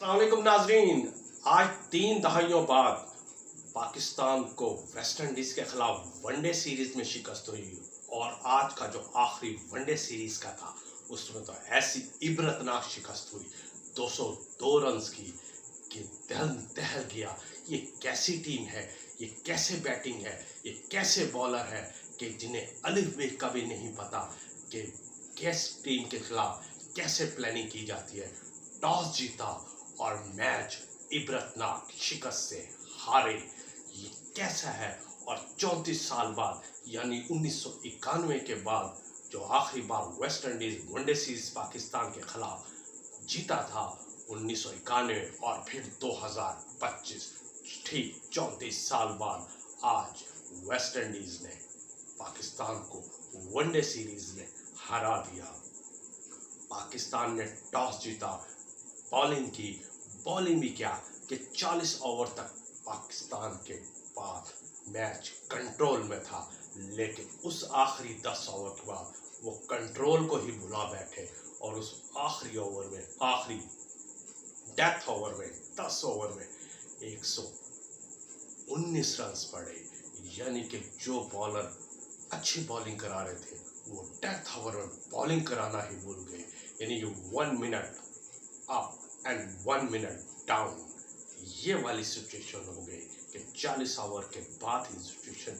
अस्सलामुअलैकुम नाजरीन। आज 3 दहाइयों बाद पाकिस्तान को वेस्ट इंडीज के खिलाफ वनडे सीरीज में शिकस्त हुई और आज का जो आखिरी वनडे सीरीज का था उसमें तो ऐसी इबरतनाक शिकस्त हुई 202 रन्स की कि दिल दहल गया। ये कैसी टीम है, ये कैसे बैटिंग है, ये कैसे बॉलर है कि जिन्हें अलिफ बे का भी नहीं पता कि किस टीम के खिलाफ कैसे प्लानिंग की जाती है। टॉस जीता और मैच इबरतनाक शिकस्त से हारे। ये कैसा है? और 34 साल बाद यानी 1991 के बाद जो आखिरी बार West Indies one day series Pakistan के खिलाफ जीता था 1991 और फिर 2025, ठीक 34 साल बाद आज वेस्ट इंडीज ने पाकिस्तान को वनडे सीरीज में हरा दिया। पाकिस्तान ने टॉस जीता, बॉलिंग की। बॉलिंग भी क्या कि 40 ओवर तक पाकिस्तान के पास मैच कंट्रोल में था, लेकिन उस आखिरी 10 ओवर के बाद वो कंट्रोल को ही भुला बैठे और उस आखिरी ओवर में, आखिरी डेथ ओवर में, 10 ओवर में 119 रन्स पड़े। यानी कि जो बॉलर अच्छी बॉलिंग करा रहे थे वो डेथ ओवर में बॉलिंग कराना ही भूल गए। यानी कि 1 minute up and 1 minute down, ये वाली सिचुएशन हो गई कि 40 ओवर के बाद ही सिचुएशन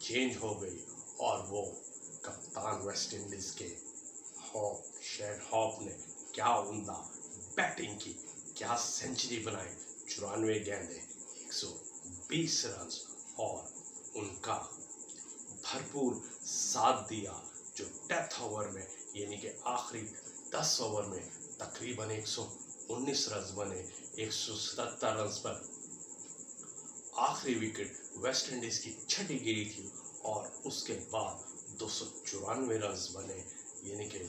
चेंज हो गई और वो कप्तान वेस्ट इंडीज के शेन हॉप ने क्या उम्दा बैटिंग की, क्या सेंचुरी बनाई। 94 गेंदें, 120 रन्स और उनका भरपूर साथ दिया जो डेथ ओवर में यानी कि आखिरी 10 ओवर में तकरीबन 119 रन बने। 177 रन पर आखिरी विकेट वेस्ट इंडीज की छठी गिरी थी और उसके बाद 294 रन बने यानी कि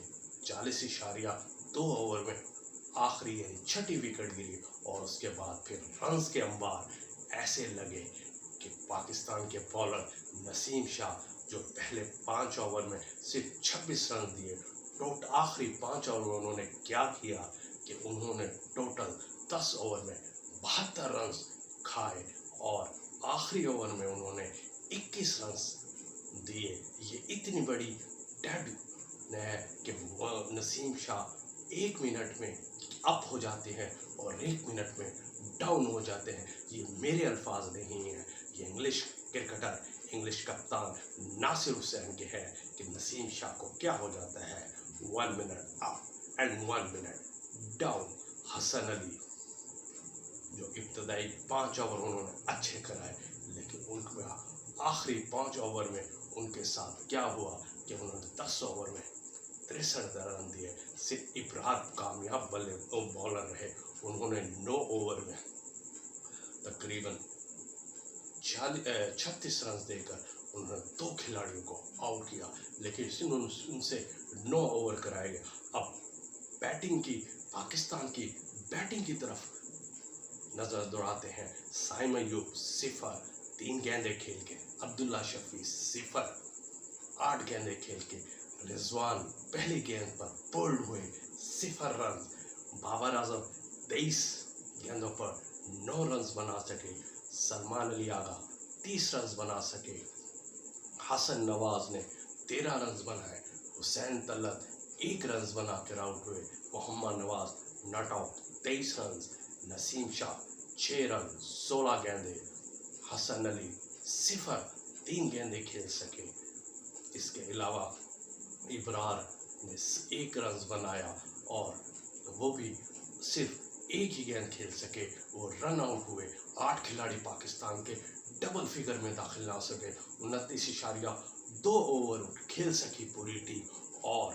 40.2 ओवर में आखिरी यानी छठी विकेट गिरी और उसके बाद फिर रन्स के अंबार ऐसे लगे कि पाकिस्तान के बॉलर नसीम शाह जो पहले 5 ओवर में सिर्फ 26 रन दिए, आखिरी 5 ओवर में उन्होंने क्या किया कि उन्होंने टोटल 10 ओवर में 72 रन खाए और आखिरी ओवर में उन्होंने 21 रन दिए। ये इतनी बड़ी डेड है कि नसीम शाह 1 मिनट में अप हो जाते हैं और 1 मिनट में डाउन हो जाते हैं। ये मेरे अल्फाज नहीं है, ये इंग्लिश क्रिकेटर, इंग्लिश कप्तान नासिर हुसैन के है कि नसीम शाह को क्या हो जाता है 1 minute up and 1 minute down. Hasan Ali जो इब्तदाई 5 ओवर उन्होंने अच्छे कराए, लेकिन उनका आखिरी 5 ओवर में उनके साथ क्या हुआ कि उन्होंने 10 ओवर में 63 रन दिए। सिर्फ इब्राहिम कामयाब बॉलर रहे, उन्होंने 9 ओवर में तकरीबन 36 रन देकर उन्होंने 2 खिलाड़ियों को आउट किया, लेकिन उनसे 9 ओवर कराए गए। अब बैटिंग की, पाकिस्तान की बैटिंग की तरफ नजर दौड़ाते हैं। साइम अयूब 0, 3 गेंदें खेल के, अब्दुल्ला शफी 0, 8 गेंदें खेल के, रिजवान पहली गेंद पर बोल्ड हुए 0 रन, बाबर आजम 23 गेंदों पर 9 रन बना सके, सलमान अली आगा 30 रन बना सके, हसन नवाज ने 13 रन बनाए, हुसैन तलत 1 रन बना कर आउट हुए, Mohammad Nawaz not out 23 run, Naseem Shah 6 run 16 गेंदे, हसन अली 0, 3 गेंदें खेल सके। इसके अलावा इब्रार ने 1 रन बनाया और वो भी सिर्फ 1 ही गेंद खेल सके, वो रन आउट हुए। 8 खिलाड़ी पाकिस्तान के डबल फिगर में दाखिल ना सके। 29.2 ओवर खेल सकी पूरी टीम और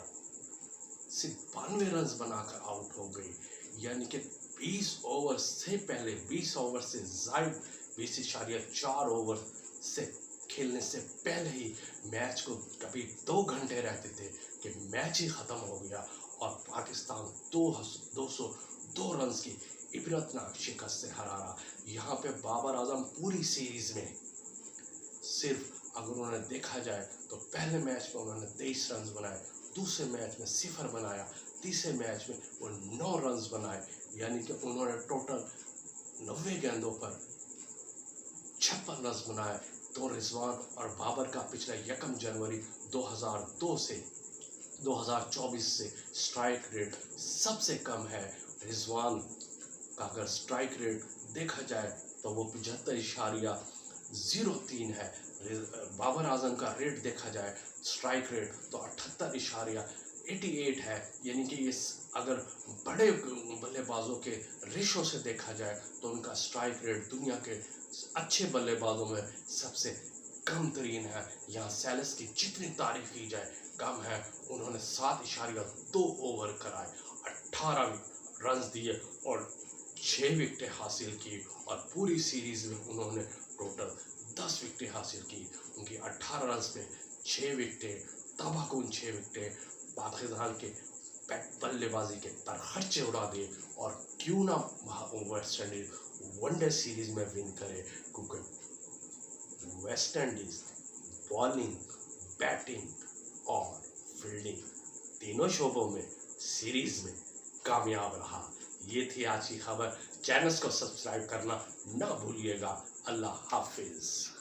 सिर्फ 92 रन बनाकर आउट हो गई। यानी कि 20 ओवर से पहले, 20 ओवर से ज़ायद, 20.4 ओवर से खेलने से पहले ही मैच को कभी 2 घंटे रहते थे कि मैच ही ख़त्म हो गया और पाकिस्तान 202 रन की इबरतनाक शिकस्त से हरा रहा। यहाँ पे बाबर आजम पूरी सीरीज़ में सिर्फ अगर उन्होंने देखा जाए तो पहले मैच में उन्होंने 23 रन बनाए, दूसरे मैच में 0 बनाया, तीसरे मैच में वो 9 रन बनाए, यानी कि उन्होंने टोटल 90 गेंदों पर 56 रन बनाए। तो रिजवान और बाबर का पिछला 1 जनवरी 2002 से 2024 से स्ट्राइक रेट सबसे कम है। रिजवान का अगर स्ट्राइक रेट देखा जाए तो वो 75.03 है। बाबर आजम का रेट देखा जाए स्ट्राइक रेट तो 78.88 है, यानी कि इस अगर बड़े बल्लेबाजों के रेशो से देखा जाए तो उनका स्ट्राइक रेट दुनिया के अच्छे बल्लेबाजों में सबसे कम तरीन है। यहाँ सैलिस की जितनी तारीफ की जाए कम है। उन्होंने 7.2 ओवर कराए, 18 रन दिए और 6 विकेटें हासिल की, और पूरी सीरीज में उन्होंने टोटल 10 विकेटें हासिल की। उनकी 18 रन में 6 विकेटें, तबाहकुन 6 विकेटें पाकिस्तान के बल्लेबाजी के तरखर्चे उड़ा दिए। और क्यों ना वेस्ट इंडीज वनडे सीरीज में विन करे, क्योंकि वेस्ट इंडीज बॉलिंग, बैटिंग और फील्डिंग तीनों शोबों में सीरीज में कामयाब रहा। ये थी आज की खबर। चैनल को सब्सक्राइब करना ना भूलिएगा। अल्लाह हाफिज।